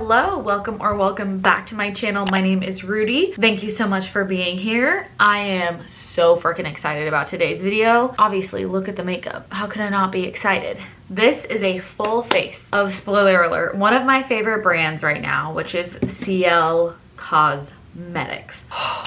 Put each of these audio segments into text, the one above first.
Hello, welcome back to my channel. My name is Rudi. Thank you so much for being here. I am so freaking excited about today's video. Obviously, look at the makeup. How can I not be excited? This is a full face of, spoiler alert, one of my favorite brands right now, which is Ciele Cosmetics.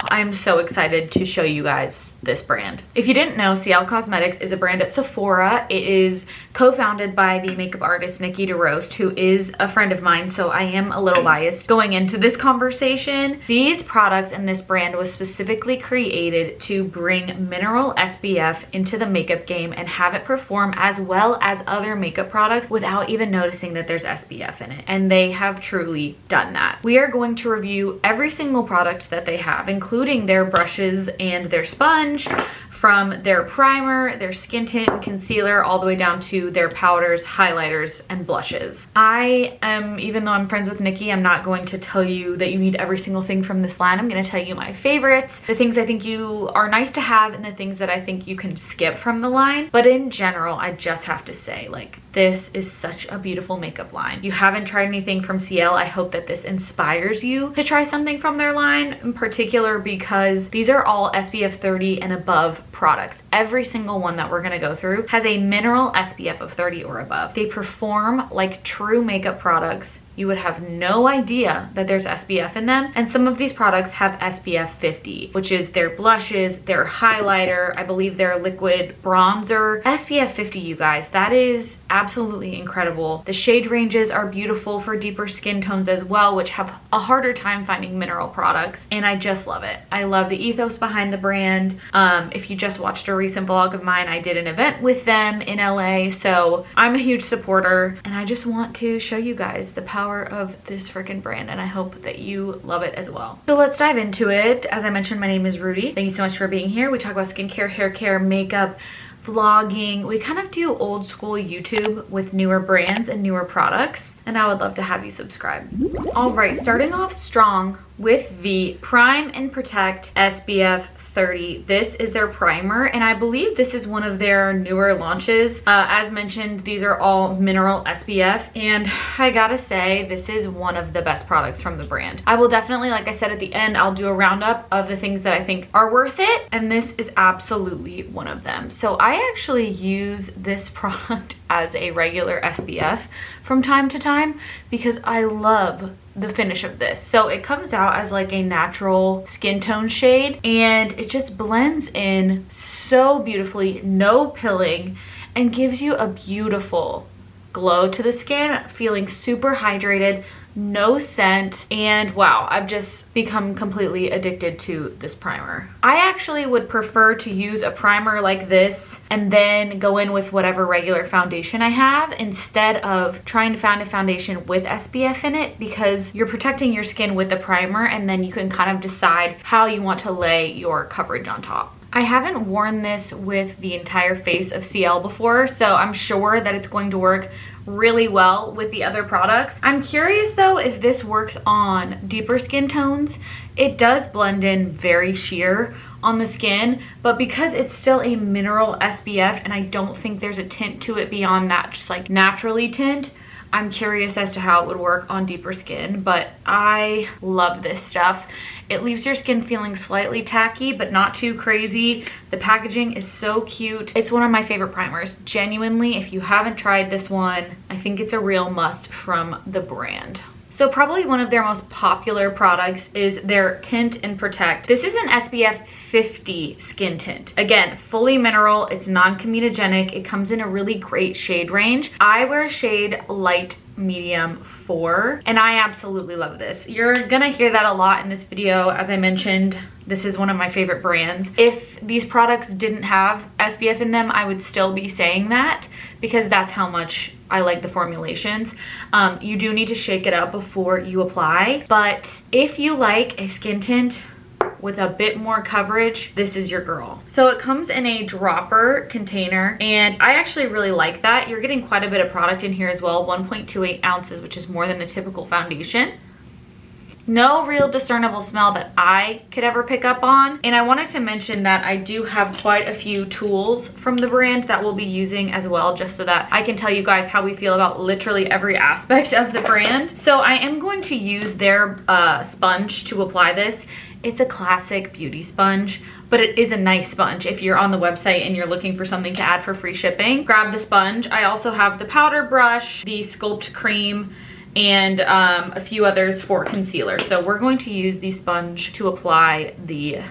I'm so excited to show you guys this brand. If you didn't know, Ciele Cosmetics is a brand at Sephora. It is co-founded by the makeup artist Nikki DeRoast, who is a friend of mine, so I am a little biased going into this conversation. These products and this brand was specifically created to bring mineral SPF into the makeup game and have it perform as well as other makeup products without even noticing that there's SPF in it. And they have truly done that. We are going to review every single product that they have, including their brushes and their sponge, from their primer, their skin tint and concealer, all the way down to their powders, highlighters, and blushes. Even though I'm friends with Nikki, I'm not going to tell you that you need every single thing from this line. I'm gonna tell you my favorites, the things I think you are nice to have, and the things that I think you can skip from the line. But in general, I just have to say, like, this is such a beautiful makeup line. If you haven't tried anything from Ciele, I hope that this inspires you to try something from their line, in particular because these are all SPF 30 and above products. Every single one that we're gonna go through has a mineral SPF of 30 or above. They perform like true makeup products. You would have no idea that there's SPF in them. And some of these products have SPF 50, which is their blushes, their highlighter, I believe their liquid bronzer. SPF 50, you guys, that is absolutely incredible. The shade ranges are beautiful for deeper skin tones as well, which have a harder time finding mineral products. And I just love it. I love the ethos behind the brand. If you just watched a recent vlog of mine, I did an event with them in LA. So I'm a huge supporter, and I just want to show you guys the power of this freaking brand, and I hope that you love it as well. So let's dive into it. As I mentioned, my name is Rudi. Thank you so much for being here. We talk about skincare, hair care, makeup, vlogging. We kind of do old school YouTube with newer brands and newer products, and I would love to have you subscribe. All right, starting off strong with the Prime and Protect SPF 30. This is their primer, and I believe this is one of their newer launches. As mentioned, these are all mineral SPF, and I gotta say, this is one of the best products from the brand. I will definitely, like I said at the end, I'll do a roundup of the things that I think are worth it, and this is absolutely one of them. So I actually use this product as a regular SPF from time to time because I love the finish of this. So it comes out as like a natural skin tone shade, and it just blends in so beautifully, no pilling, and gives you a beautiful glow to the skin, feeling super hydrated, no scent, and wow, I've just become completely addicted to this primer. I actually would prefer to use a primer like this and then go in with whatever regular foundation I have instead of trying to find a foundation with SPF in it, because you're protecting your skin with the primer and then you can kind of decide how you want to lay your coverage on top. I haven't worn this with the entire face of Ciele before, so I'm sure that it's going to work really well with the other products. I'm curious though if this works on deeper skin tones. It does blend in very sheer on the skin, but because it's still a mineral SPF and I don't think there's a tint to it beyond that, just like naturally tint, I'm curious as to how it would work on deeper skin, but I love this stuff. It leaves your skin feeling slightly tacky, but not too crazy. The packaging is so cute. It's one of my favorite primers. Genuinely, if you haven't tried this one, I think it's a real must from the brand. So probably one of their most popular products is their Tint and Protect. This is an SPF 50 skin tint. Again, fully mineral, it's non-comedogenic. It comes in a really great shade range. I wear a shade light medium 4, and I absolutely love this. You're gonna hear that a lot in this video. As I mentioned, this is one of my favorite brands. If these products didn't have SPF in them, I would still be saying that because that's how much I like the formulations. You do need to shake it up before you apply, but if you like a skin tint with a bit more coverage, this is your girl. So it comes in a dropper container, and I actually really like that. You're getting quite a bit of product in here as well, 1.28 ounces, which is more than a typical foundation. No real discernible smell that I could ever pick up on. And I wanted to mention that I do have quite a few tools from the brand that we'll be using as well, just so that I can tell you guys how we feel about literally every aspect of the brand. So I am going to use their sponge to apply this. It's a classic beauty sponge, but it is a nice sponge. If you're on the website and you're looking for something to add for free shipping, grab the sponge. I also have the powder brush, the sculpt cream, and a few others for concealer. So we're going to use the sponge to apply the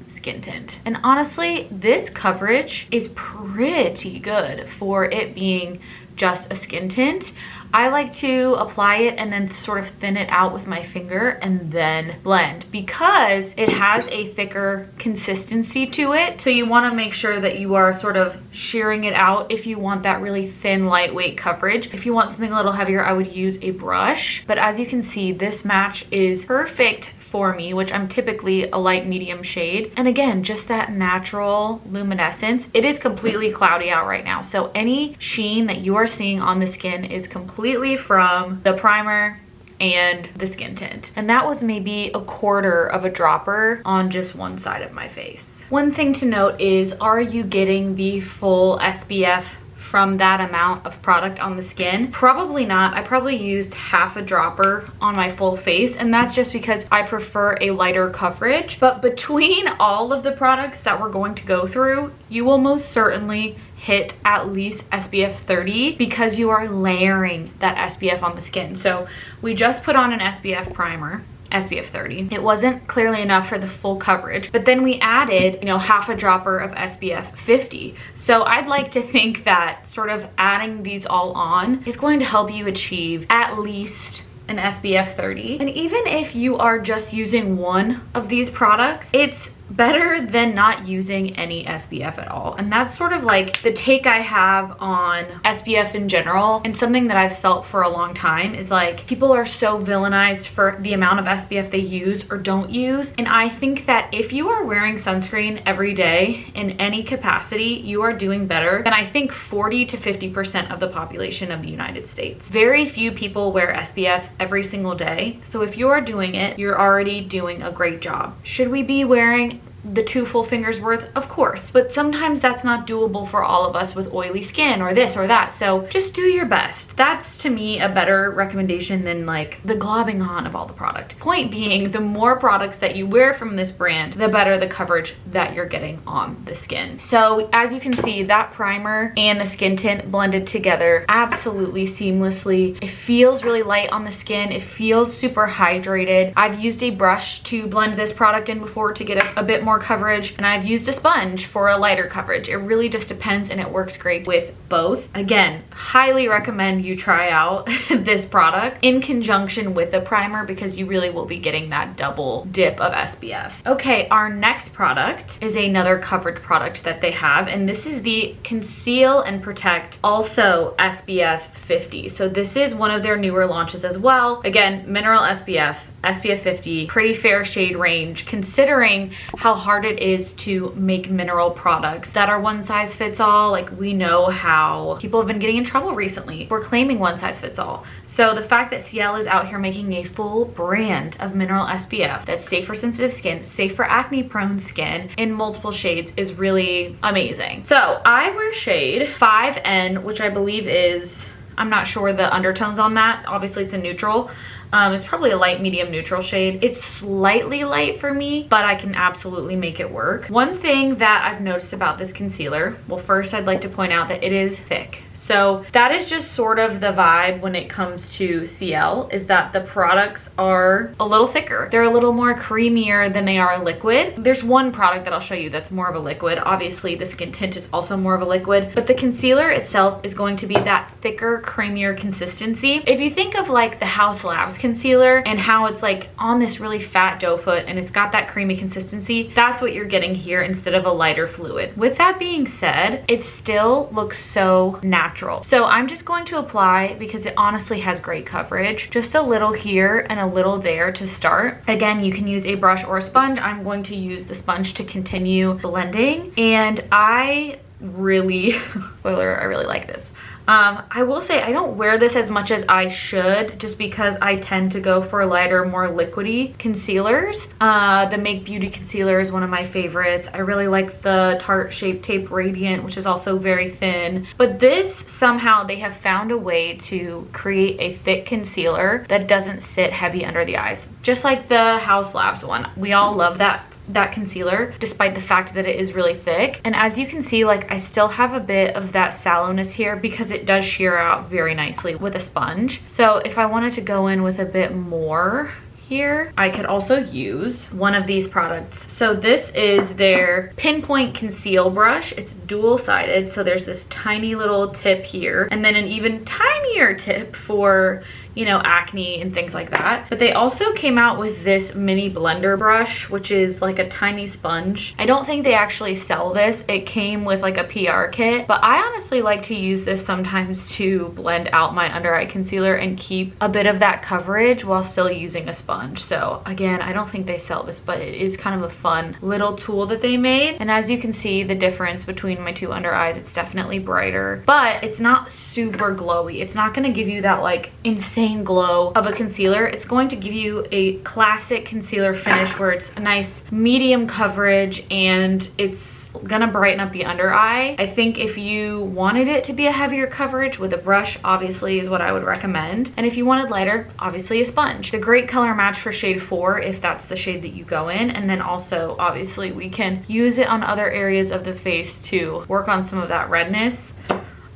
skin tint. And honestly, this coverage is pretty good for it being just a skin tint. I like to apply it and then sort of thin it out with my finger and then blend, because it has a thicker consistency to it. So you want to make sure that you are sort of shearing it out if you want that really thin, lightweight coverage. If you want something a little heavier, I would use a brush. But as you can see, this match is perfect for me, which I'm typically a light medium shade. And again, just that natural luminescence. It is completely cloudy out right now, so any sheen that you are seeing on the skin is completely from the primer and the skin tint. And that was maybe 1/4 of a dropper on just one side of my face. One thing to note is, are you getting the full SPF from that amount of product on the skin? Probably not. I probably used half a dropper on my full face, and that's just because I prefer a lighter coverage. But between all of the products that we're going to go through, you will most certainly hit at least SPF 30 because you are layering that SPF on the skin. So we just put on an SPF primer, SPF 30. It wasn't clearly enough for the full coverage, but then we added, you know, half a dropper of SPF 50. So I'd like to think that sort of adding these all on is going to help you achieve at least an SPF 30. And even if you are just using one of these products, it's better than not using any SPF at all. And that's sort of like the take I have on SPF in general, and something that I've felt for a long time is like, people are so villainized for the amount of SPF they use or don't use. And I think that if you are wearing sunscreen every day in any capacity, you are doing better than I think 40 to 50% of the population of the United States. Very few people wear SPF every single day. So if you are doing it, you're already doing a great job. Should we be wearing the 2 full fingers worth? Of course, but sometimes that's not doable for all of us with oily skin or this or that. So just do your best. That's to me a better recommendation than like the globbing on of all the product. Point being, the more products that you wear from this brand, the better the coverage that you're getting on the skin. So as you can see, that primer and the skin tint blended together absolutely seamlessly. It feels really light on the skin. It feels super hydrated. I've used a brush to blend this product in before to get a bit more coverage, and I've used a sponge for a lighter coverage. It really just depends, and it works great with both. Again, highly recommend you try out this product in conjunction with a primer, because you really will be getting that double dip of SPF. Okay, our next product is another coverage product that they have, and this is the Conceal and Protect, also SPF 50. So this is one of their newer launches as well. Again, mineral SPF, SPF 50, pretty fair shade range, considering how hard it is to make mineral products that are one size fits all. Like, we know how people have been getting in trouble recently for claiming one size fits all. So the fact that Ciele is out here making a full brand of mineral SPF that's safe for sensitive skin, safe for acne prone skin in multiple shades is really amazing. So I wear shade 5N, which I believe is, I'm not sure the undertones on that. Obviously it's a neutral. It's probably a light medium neutral shade. It's slightly light for me, but I can absolutely make it work. One thing that I've noticed about this concealer, well, first I'd like to point out that it is thick. So that is just sort of the vibe when it comes to Ciele, is that the products are a little thicker. They're a little more creamier than they are a liquid. There's one product that I'll show you that's more of a liquid. Obviously the skin tint is also more of a liquid, but the concealer itself is going to be that thicker, creamier consistency. If you think of like the House Labs concealer and how it's like on this really fat doe foot and it's got that creamy consistency, that's what you're getting here instead of a lighter fluid. With that being said, it still looks so natural. So I'm just going to apply, because it honestly has great coverage, just a little here and a little there to start. Again, you can use a brush or a sponge. I'm going to use the sponge to continue blending, and I really, spoiler, I really like this. I will say I don't wear this as much as I should just because I tend to go for lighter, more liquidy concealers. The Make Beauty concealer is one of my favorites. I really like the Tarte Shape Tape Radiant, which is also very thin. But this, somehow they have found a way to create a thick concealer that doesn't sit heavy under the eyes. Just like the Haus Labs one. We all love that concealer, despite the fact that it is really thick. And as you can see, like, I still have a bit of that sallowness here because it does sheer out very nicely with a sponge. So if I wanted to go in with a bit more here, I could also use one of these products. So this is their Pinpoint Conceal Brush. It's dual-sided, so there's this tiny little tip here, and then an even tinier tip for, you know, acne and things like that. But they also came out with this mini blender brush, which is like a tiny sponge. I don't think they actually sell this. It came with like a PR kit, but I honestly like to use this sometimes to blend out my under eye concealer and keep a bit of that coverage while still using a sponge. So again, I don't think they sell this, but it is kind of a fun little tool that they made. And as you can see, the difference between my two under eyes, it's definitely brighter, but it's not super glowy. It's not gonna give you that like insane glow of a concealer. It's going to give you a classic concealer finish where it's a nice medium coverage and it's gonna brighten up the under eye. I think if you wanted it to be a heavier coverage with a brush, obviously is what I would recommend. And if you wanted lighter, obviously a sponge. It's a great color match for shade 4 if that's the shade that you go in. And then also, obviously, we can use it on other areas of the face to work on some of that redness.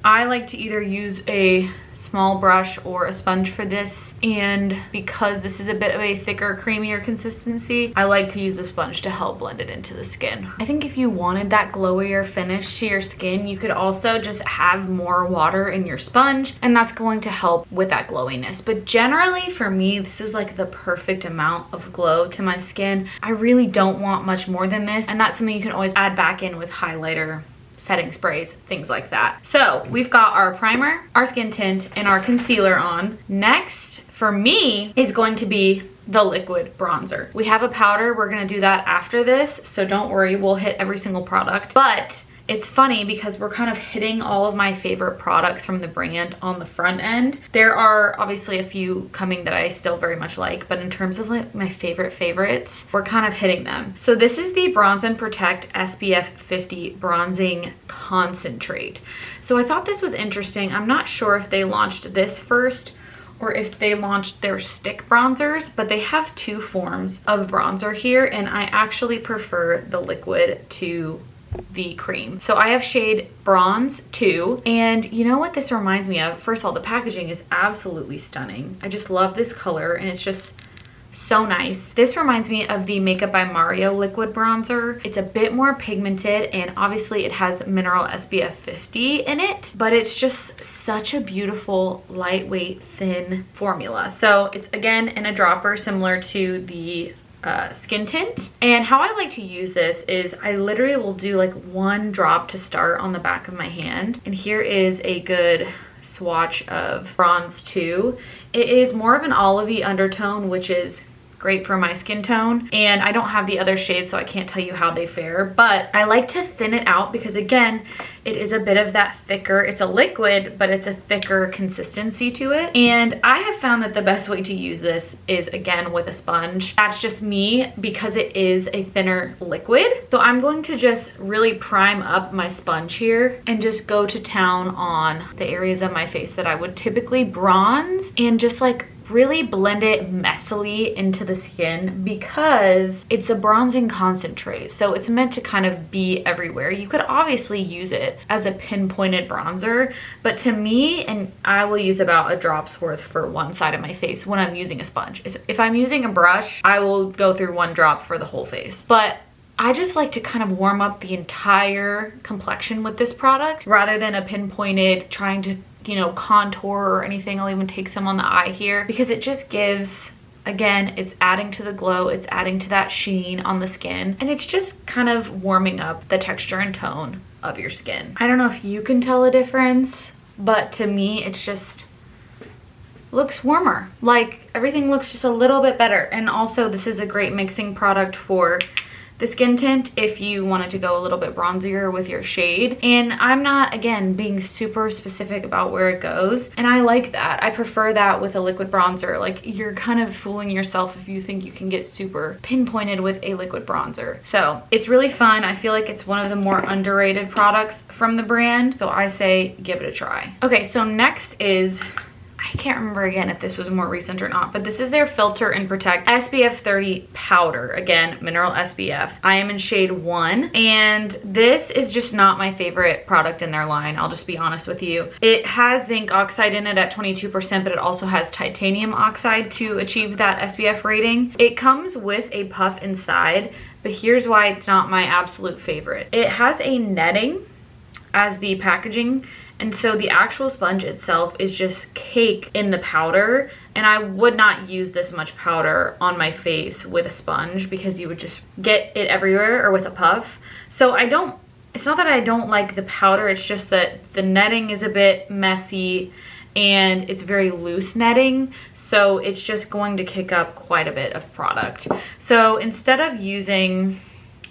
I like to either use a small brush or a sponge for this, and because this is a bit of a thicker, creamier consistency, I like to use a sponge to help blend it into the skin. I think if you wanted that glowier finish to your skin, you could also just have more water in your sponge, and that's going to help with that glowiness. But generally for me, this is like the perfect amount of glow to my skin. I really don't want much more than this, and that's something you can always add back in with highlighter, setting sprays, things like that. So we've got our primer, our skin tint, and our concealer on. Next for me is going to be the liquid bronzer. We have a powder, we're gonna do that after this, so don't worry, we'll hit every single product. But it's funny because we're kind of hitting all of my favorite products from the brand on the front end. There are obviously a few coming that I still very much like, but in terms of like my favorites, we're kind of hitting them. So this is the Bronze and Protect SPF 50 Bronzing Concentrate. So I thought this was interesting. I'm not sure if they launched this first or if they launched their stick bronzers, but they have two forms of bronzer here, and I actually prefer the liquid to the cream. So I have shade Bronze 2, and you know what this reminds me of? First of all, the packaging is absolutely stunning. I just love this color, and it's just so nice. This reminds me of the Makeup by Mario liquid bronzer. It's a bit more pigmented, and obviously it has mineral SPF 50 in it, but it's just such a beautiful, lightweight, thin formula. So it's again in a dropper similar to the skin tint. And how I like to use this is I literally will do like one drop to start on the back of my hand, and here is a good swatch of Bronze 2. It is more of an olivey undertone, which is great for my skin tone, and I don't have the other shades, so I can't tell you how they fare, but I like to thin it out because again, it is a bit of that thicker, it's a liquid, but it's a thicker consistency to it. And I have found that the best way to use this is again with a sponge. That's just me because it is a thinner liquid. So I'm going to just really prime up my sponge here and just go to town on the areas of my face that I would typically bronze, and just like really blend it messily into the skin because it's a bronzing concentrate, so it's meant to kind of be everywhere. You could obviously use it as a pinpointed bronzer, but to me, and I will use about a drop's worth for one side of my face when I'm using a sponge. If I'm using a brush, I will go through one drop for the whole face, but I just like to kind of warm up the entire complexion with this product rather than a pinpointed trying to, you know, contour or anything. I'll even take some on the eye here because it just gives, again, it's adding to the glow, it's adding to that sheen on the skin, and it's just kind of warming up the texture and tone of your skin. I don't know if you can tell a difference, but to me, it's just looks warmer. Like everything looks just a little bit better. And also this is a great mixing product for the skin tint if you wanted to go a little bit bronzier with your shade. And I'm not, again, being super specific about where it goes. And I like that. I prefer that with a liquid bronzer. Like, you're kind of fooling yourself if you think you can get super pinpointed with a liquid bronzer. So it's really fun. I feel like it's one of the more underrated products from the brand. So I say give it a try. Okay, so next is, I can't remember again if this was more recent or not, but this is their Filter and Protect SPF 30 powder. Again, mineral SPF. I am in shade 1, and this is just not my favorite product in their line. I'll just be honest with you. It has zinc oxide in it at 22%, but it also has titanium oxide to achieve that SPF rating. It comes with a puff inside, but here's why it's not my absolute favorite. It has a netting as the packaging, and so the actual sponge itself is just caked in the powder, and I would not use this much powder on my face with a sponge because you would just get it everywhere, or with a puff. So it's not that I don't like the powder, it's just that the netting is a bit messy and it's very loose netting, so it's just going to kick up quite a bit of product. So instead of using,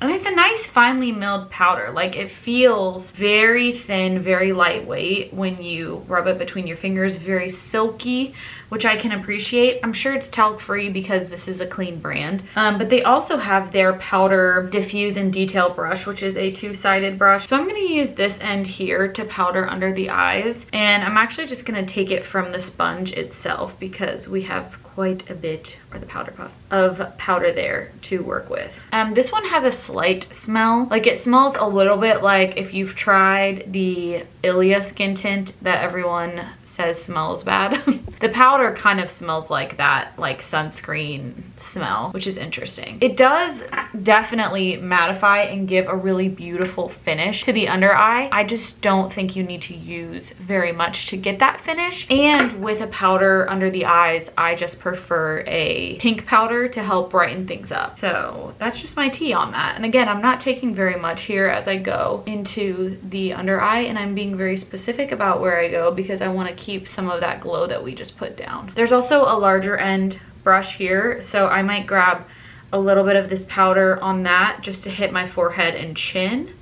and it's a nice finely milled powder. Like, it feels very thin, very lightweight when you rub it between your fingers, very silky, which I can appreciate. I'm sure it's talc free because this is a clean brand. But they also have their powder diffuse and detail brush, which is a two-sided brush. So I'm gonna use this end here to powder under the eyes. And I'm actually just gonna take it from the sponge itself because we have quite a bit, or the powder puff, of powder there to work with. This one has a slight smell. Like, it smells a little bit like if you've tried the Ilia skin tint that everyone says smells bad. The powder kind of smells like that, like sunscreen smell, which is interesting. It does definitely mattify and give a really beautiful finish to the under eye. I just don't think you need to use very much to get that finish. And with a powder under the eyes, I just prefer a pink powder to help brighten things up. So that's just my tea on that. And again, I'm not taking very much here as I go into the under eye, and I'm being very specific about where I go because I want to keep some of that glow that we just put down. There's also a larger end brush here, so I might grab a little bit of this powder on that just to hit my forehead and chin.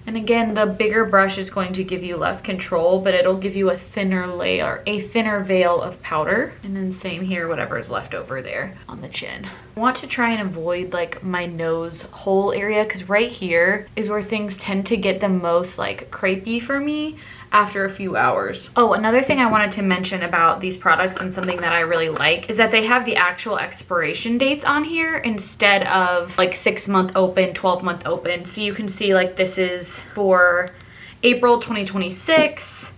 And again, the bigger brush is going to give you less control, but it'll give you a thinner layer, a thinner veil of powder. And then same here, whatever is left over there on the chin. I want to try and avoid like my nose hole area, because right here is where things tend to get the most like crepey for me after a few hours. Oh, another thing I wanted to mention about these products, and something that I really like, is that they have the actual expiration dates on here instead of like 6-month open, 12-month open. So you can see like this is for April 2026.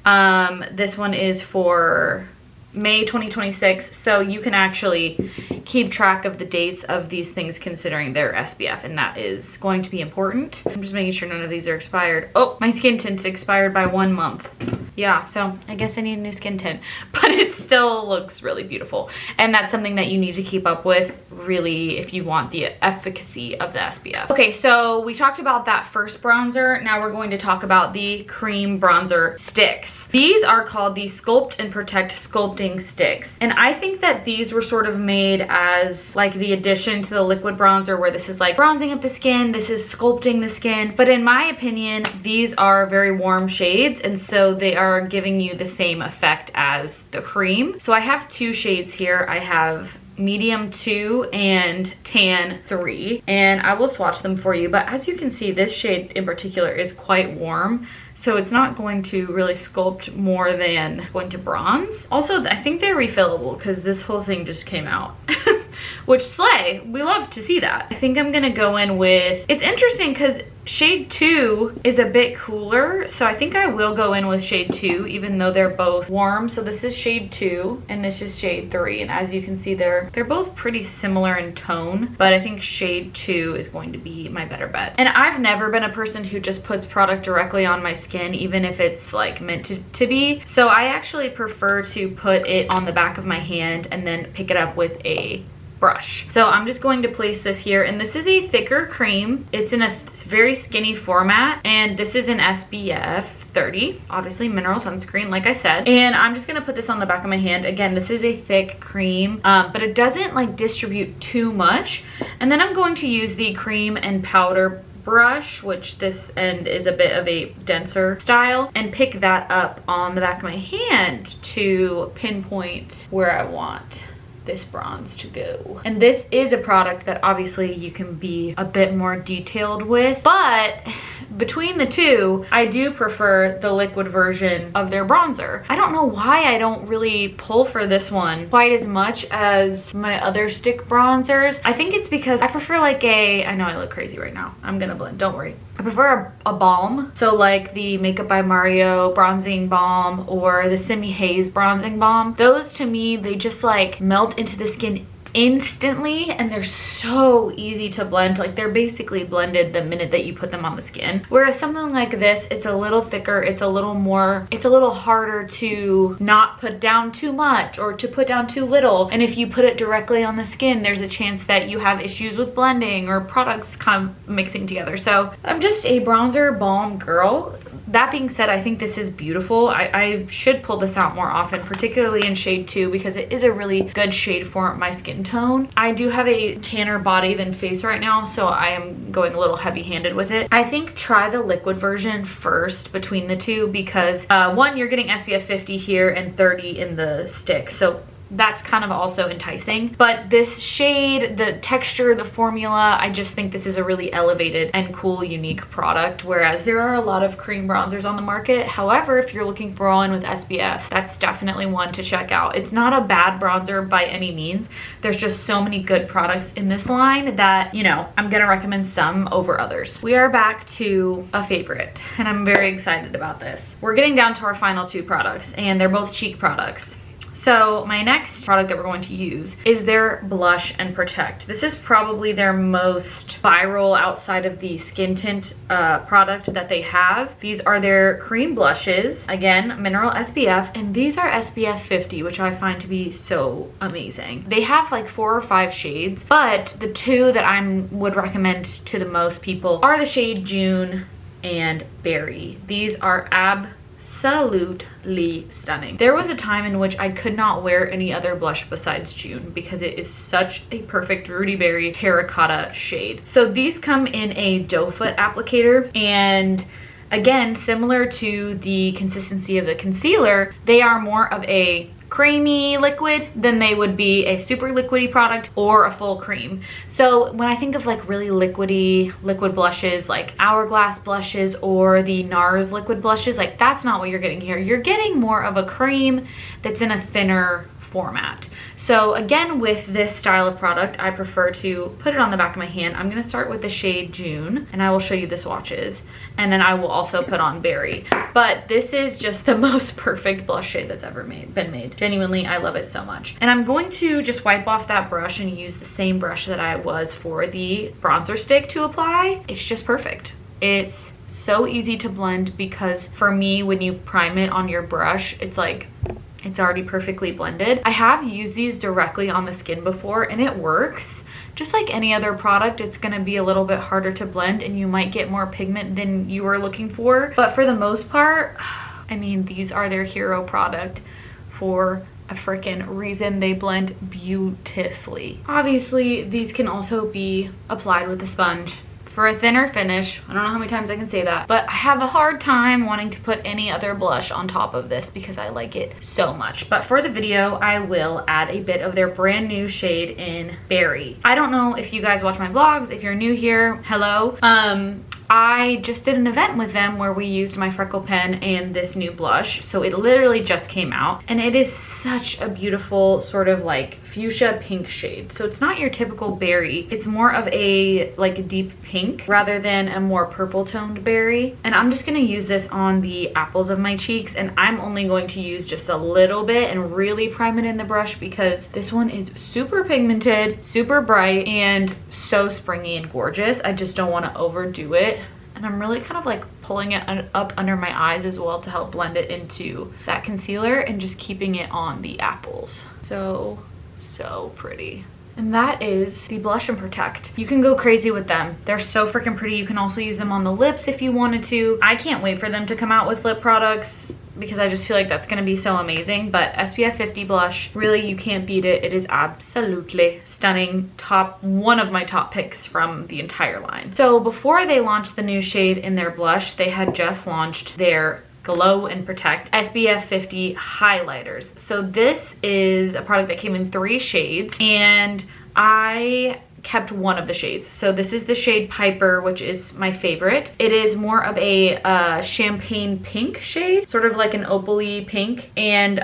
This one is for May 2026. So you can actually keep track of the dates of these things considering their SPF, and that is going to be important. I'm just making sure none of these are expired. Oh, my skin tint's expired by 1 month. Yeah, so I guess I need a new skin tint, but it still looks really beautiful. And that's something that you need to keep up with, really, if you want the efficacy of the SPF. Okay, so we talked about that first bronzer. Now we're going to talk about the cream bronzer sticks. These are called the Sculpt and Protect Sculpting Sticks. And I think that these were sort of made as like the addition to the liquid bronzer, where this is like bronzing up the skin, this is sculpting the skin. But in my opinion, these are very warm shades, and so they are giving you the same effect as the cream. So I have 2 shades here. I have medium 2 and tan 3, and I will swatch them for you. But as you can see, this shade in particular is quite warm, so it's not going to really sculpt more than going to bronze. Also, I think they're refillable because this whole thing just came out. Which, slay, we love to see that. I think I'm gonna go in with, it's interesting because shade 2 is a bit cooler, so I think I will go in with shade 2, even though they're both warm. So this is shade 2 and this is shade 3, and as you can see, they're both pretty similar in tone, but I think shade 2 is going to be my better bet. And I've never been a person who just puts product directly on my skin, even if it's like meant to be. So I actually prefer to put it on the back of my hand and then pick it up with a brush. So I'm just going to place this here, and this is a thicker cream. It's in a very skinny format, and this is an SPF 30, obviously mineral sunscreen, like I said. And I'm just gonna put this on the back of my hand. Again, this is a thick cream, but it doesn't like distribute too much. And then I'm going to use the cream and powder brush, which this end is a bit of a denser style, and pick that up on the back of my hand to pinpoint where I want this bronze to go. And this is a product that obviously you can be a bit more detailed with, but between the two, I do prefer the liquid version of their bronzer. I don't know why I don't really pull for this one quite as much as my other stick bronzers. I think it's because I prefer like I know I look crazy right now. I'm gonna blend, don't worry. I prefer a balm. So like the Makeup by Mario bronzing balm or the Simi Haze bronzing balm. Those to me, they just like melt into the skin instantly, and they're so easy to blend. Like they're basically blended the minute that you put them on the skin. Whereas something like this, it's a little thicker, it's a little harder to not put down too much or to put down too little. And if you put it directly on the skin, there's a chance that you have issues with blending or products kind of mixing together. So I'm just a bronzer balm girl. That being said, I think this is beautiful. I should pull this out more often, particularly in shade 2, because it is a really good shade for my skin tone. I do have a tanner body than face right now, so I am going a little heavy-handed with it. I think try the liquid version first between the two, because one, you're getting SPF 50 here and 30 in the stick. So that's kind of also enticing. But this shade, the texture, the formula, I just think this is a really elevated and cool, unique product, whereas there are a lot of cream bronzers on the market. However, if you're looking for one with SPF, that's definitely one to check out. It's not a bad bronzer by any means. There's just so many good products in this line that, you know, I'm gonna recommend some over others. We are back to a favorite, and I'm very excited about this. We're getting down to our final two products, and they're both cheek products. So my next product that we're going to use is their Blush and Protect. This is probably their most viral outside of the skin tint product that they have. These are their cream blushes, again, mineral SPF, and these are SPF 50, which I find to be so amazing. They have like 4 or 5 shades, but the two that I would recommend to the most people are the shade June and Berry. These are absolutely stunning. There was a time in which I could not wear any other blush besides June because it is such a perfect Rudi Berry terracotta shade. So these come in a doe foot applicator, and again, similar to the consistency of the concealer, they are more of a creamy liquid than they would be a super liquidy product or a full cream. So when I think of like really liquidy liquid blushes, like Hourglass blushes or the NARS liquid blushes, like that's not what you're getting here. You're getting more of a cream that's in a thinner format. So again, with this style of product, I prefer to put it on the back of my hand. I'm gonna start with the shade June, and I will show you the swatches, and then I will also put on Berry. But this is just the most perfect blush shade that's ever been made. Genuinely, I love it so much. And I'm going to just wipe off that brush and use the same brush that I was for the bronzer stick to apply. It's just perfect. It's so easy to blend because for me, when you prime it on your brush, it's like, it's already perfectly blended. I have used these directly on the skin before and it works. Just like any other product, it's gonna be a little bit harder to blend and you might get more pigment than you were looking for. But for the most part, I mean, these are their hero product for a freaking reason. They blend beautifully. Obviously, these can also be applied with a sponge for a thinner finish. I don't know how many times I can say that, but I have a hard time wanting to put any other blush on top of this because I like it so much. But for the video, I will add a bit of their brand new shade in Berry. I don't know if you guys watch my vlogs. If you're new here, hello. I just did an event with them where we used my freckle pen and this new blush. So it literally just came out and it is such a beautiful sort of like fuchsia pink shade. So it's not your typical berry. It's more of a like deep pink rather than a more purple toned berry. And I'm just gonna use this on the apples of my cheeks, and I'm only going to use just a little bit and really prime it in the brush because this one is super pigmented, super bright, and so springy and gorgeous. I just don't want to overdo it. And I'm really kind of like pulling it up under my eyes as well to help blend it into that concealer and just keeping it on the apples. So pretty. And that is the Blush and Protect. You can go crazy with them. They're so freaking pretty. You can also use them on the lips if you wanted to. I can't wait for them to come out with lip products because I just feel like that's gonna be so amazing. But SPF 50 blush, really, you can't beat it. It is absolutely stunning. One of my top picks from the entire line. So before they launched the new shade in their blush, they had just launched their Glow and Protect SPF 50 highlighters. So this is a product that came in 3 shades, and I kept one of the shades. So this is the shade Piper, which is my favorite. It is more of a champagne pink shade, sort of like an opal-y pink. And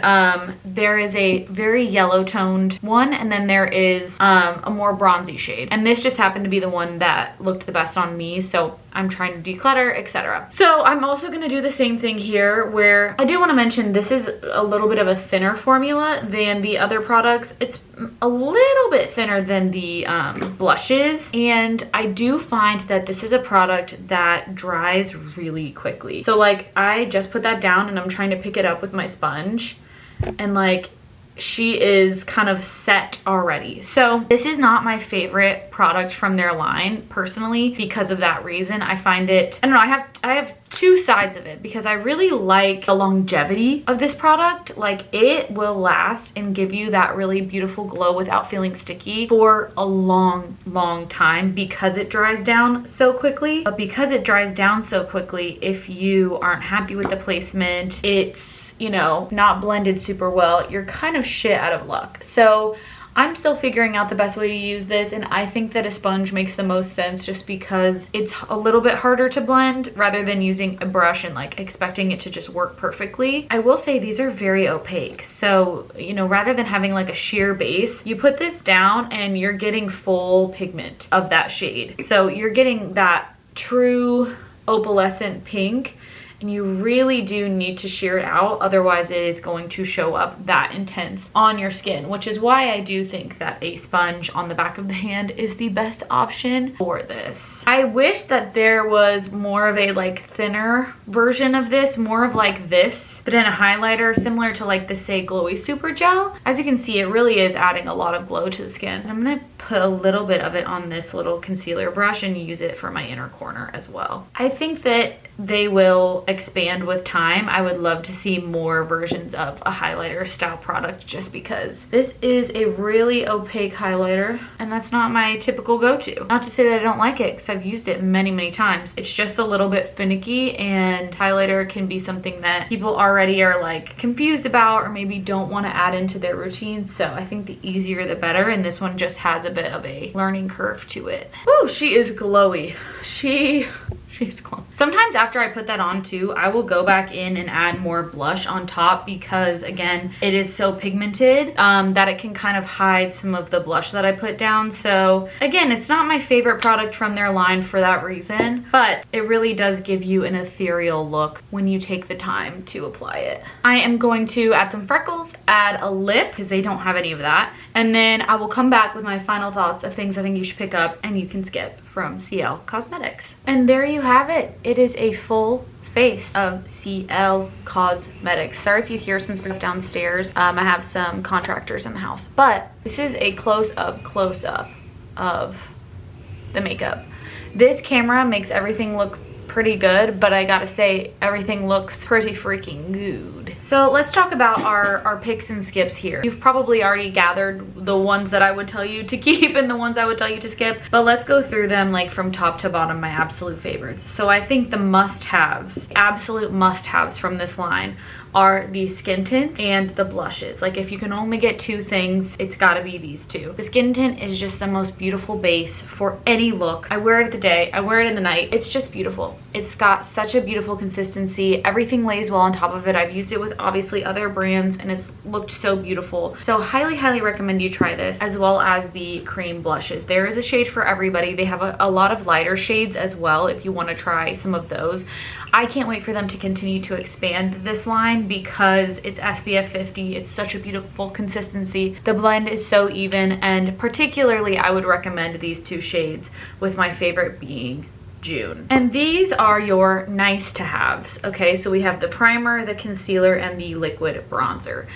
there is a very yellow toned one, and then there is a more bronzy shade. And this just happened to be the one that looked the best on me, so I'm trying to declutter, etc. So I'm also gonna do the same thing here, where I do wanna mention this is a little bit of a thinner formula than the other products. It's a little bit thinner than the blushes, and I do find that this is a product that dries really quickly. So like, I just put that down and I'm trying to pick it up with my sponge, and like, she is kind of set already. So this is not my favorite product from their line personally because of that reason. I find it, I don't know, I have two sides of it, because I really like the longevity of this product. Like, it will last and give you that really beautiful glow without feeling sticky for a long time, because it dries down so quickly. But because it dries down so quickly, if you aren't happy with the placement, it's, you know, not blended super well, you're kind of shit out of luck. So I'm still figuring out the best way to use this, and I think that a sponge makes the most sense just because it's a little bit harder to blend rather than using a brush and like expecting it to just work perfectly. I will say these are very opaque. So, you know, rather than having like a sheer base, you put this down and you're getting full pigment of that shade. So you're getting that true opalescent pink, and you really do need to shear it out, otherwise it is going to show up that intense on your skin, which is why I do think that a sponge on the back of the hand is the best option for this. I wish that there was more of a like thinner version of this, more of like this, but in a highlighter similar to like the Say Glowy Super Gel. As you can see, it really is adding a lot of glow to the skin. I'm gonna put a little bit of it on this little concealer brush and use it for my inner corner as well. I think that they will expand with time. I would love to see more versions of a highlighter style product, just because this is a really opaque highlighter, and that's not my typical go-to. Not to say that I don't like it, because I've used it many times. It's just a little bit finicky, and highlighter can be something that people already are like confused about or maybe don't want to add into their routine. So I think the easier the better, and this one just has a bit of a learning curve to it. Ooh, she is glowy. She's glowing. Sometimes after I put that on too, I will go back in and add more blush on top, because again, it is so pigmented that it can kind of hide some of the blush that I put down. So again, it's not my favorite product from their line for that reason, but it really does give you an ethereal look when you take the time to apply it. I am going to add some freckles, add a lip, because they don't have any of that, and then I will come back with my final thoughts of things I think you should pick up and you can skip from Ciele Cosmetics. And there you have it. It is a full face of Ciele Cosmetics. Sorry if you hear some stuff downstairs. I have some contractors in the house, but this is a close-up of the makeup. This camera makes everything look pretty good, but I gotta say, everything looks pretty freaking good. So let's talk about our picks and skips here. You've probably already gathered the ones that I would tell you to keep and the ones I would tell you to skip, but let's go through them like from top to bottom, my absolute favorites. So I think the must-haves, absolute must-haves from this line are the skin tint and the blushes. Like, if you can only get two things, it's gotta be these two. The skin tint is just the most beautiful base for any look. I wear it at the day, I wear it in the night. It's just beautiful. It's got such a beautiful consistency. Everything lays well on top of it. I've used it with obviously other brands and it's looked so beautiful. So highly recommend you try this, as well as the cream blushes. There is a shade for everybody. They have a lot of lighter shades as well if you want to try some of those. I can't wait for them to continue to expand this line because it's SPF 50. It's such a beautiful consistency. The blend is so even, and particularly I would recommend these two shades, with my favorite being June. And these are your nice to haves. Okay, so we have the primer, the concealer, and the liquid bronzer.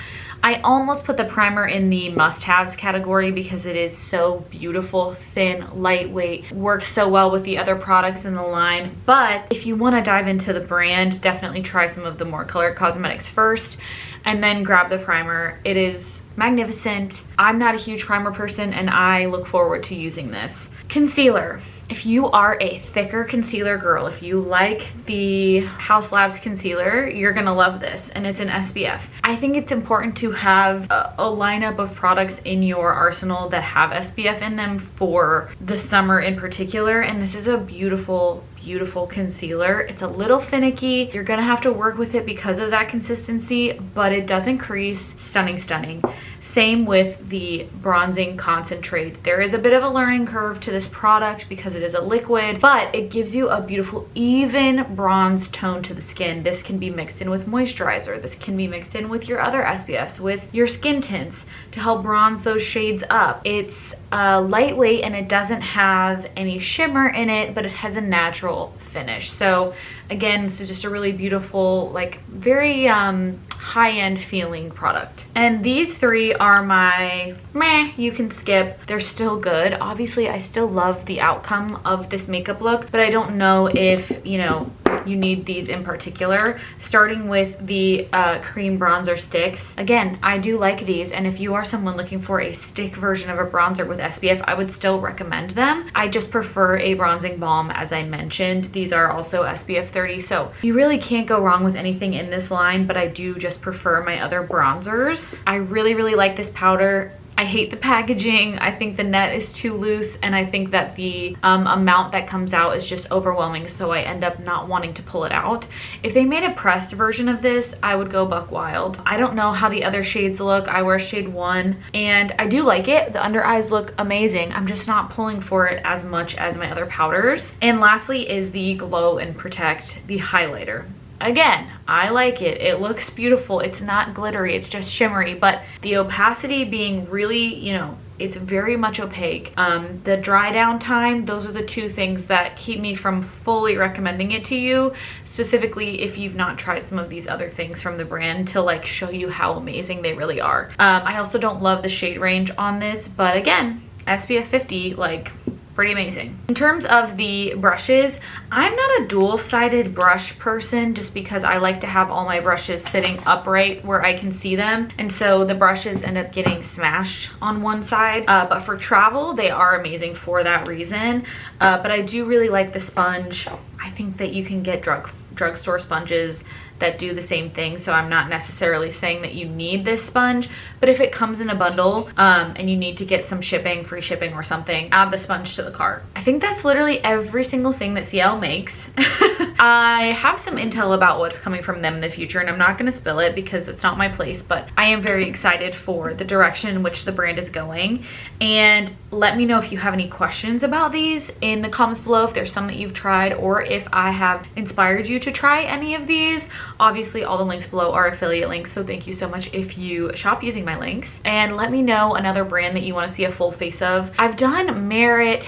I almost put the primer in the must-haves category because it is so beautiful, thin, lightweight, works so well with the other products in the line. But if you want to dive into the brand, definitely try some of the more colored cosmetics first and then grab the primer. It is magnificent. I'm not a huge primer person and I look forward to using this. Concealer. If you are a thicker concealer girl, if you like the Haus Labs concealer, you're gonna love this, and it's an SPF. I think it's important to have a lineup of products in your arsenal that have SPF in them for the summer in particular, and this is a beautiful, beautiful concealer. It's a little finicky. You're gonna have to work with it because of that consistency, but it doesn't crease. Stunning, stunning. Same with the bronzing concentrate. There is a bit of a learning curve to this product because it is a liquid, but it gives you a beautiful even bronze tone to the skin. This can be mixed in with moisturizer. This can be mixed in with your other SPFs, with your skin tints to help bronze those shades up. It's lightweight and it doesn't have any shimmer in it, but it has a natural finish. So again, this is just a really beautiful, like very high-end feeling product. And these three are my meh, you can skip. They're still good. Obviously, I still love the outcome of this makeup look, but I don't know if, you know, you need these in particular. Starting with the cream bronzer sticks. Again, I do like these, and if you are someone looking for a stick version of a bronzer with SPF, I would still recommend them. I just prefer a bronzing balm, as I mentioned. These are also SPF 30, so you really can't go wrong with anything in this line, but I do just prefer my other bronzers. I really, really like this powder. I hate the packaging. I think the net is too loose, and I think that the amount that comes out is just overwhelming, so I end up not wanting to pull it out. If they made a pressed version of this, I would go buck wild. I don't know how the other shades look. I wear shade 1, and I do like it. The under eyes look amazing. I'm just not pulling for it as much as my other powders. And lastly is the Glow and Protect, the highlighter. Again, I like it. It looks beautiful. It's not glittery, it's just shimmery, but the opacity being really, you know, it's very much opaque. The dry down time, those are the two things that keep me from fully recommending it to you, specifically if you've not tried some of these other things from the brand to like show you how amazing they really are. I also don't love the shade range on this, but again, SPF 50, like, pretty amazing. In terms of the brushes, I'm not a dual-sided brush person just because I like to have all my brushes sitting upright where I can see them, and so the brushes end up getting smashed on one side, but for travel they are amazing for that reason. But I do really like the sponge. I think that you can get drugstore sponges that do the same thing, so I'm not necessarily saying that you need this sponge, but if it comes in a bundle and you need to get some shipping, free shipping or something, add the sponge to the cart. I think that's literally every single thing that Ciele makes. I have some intel about what's coming from them in the future, and I'm not going to spill it because it's not my place, but I am very excited for the direction in which the brand is going. And let me know if you have any questions about these in the comments below, if there's some that you've tried or if I have inspired you to try any of these. Obviously, all the links below are affiliate links, so thank you so much if you shop using my links. And let me know another brand that you want to see a full face of. I've done Merit,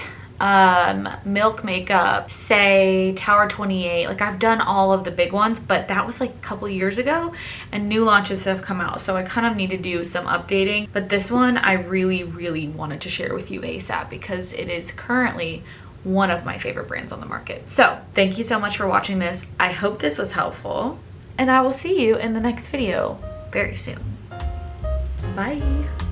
Milk Makeup, say Tower 28. Like, I've done all of the big ones, but that was like a couple years ago and new launches have come out, so I kind of need to do some updating. But this one I really, really wanted to share with you ASAP because it is currently one of my favorite brands on the market. So thank you so much for watching this. I hope this was helpful, and I will see you in the next video very soon. Bye.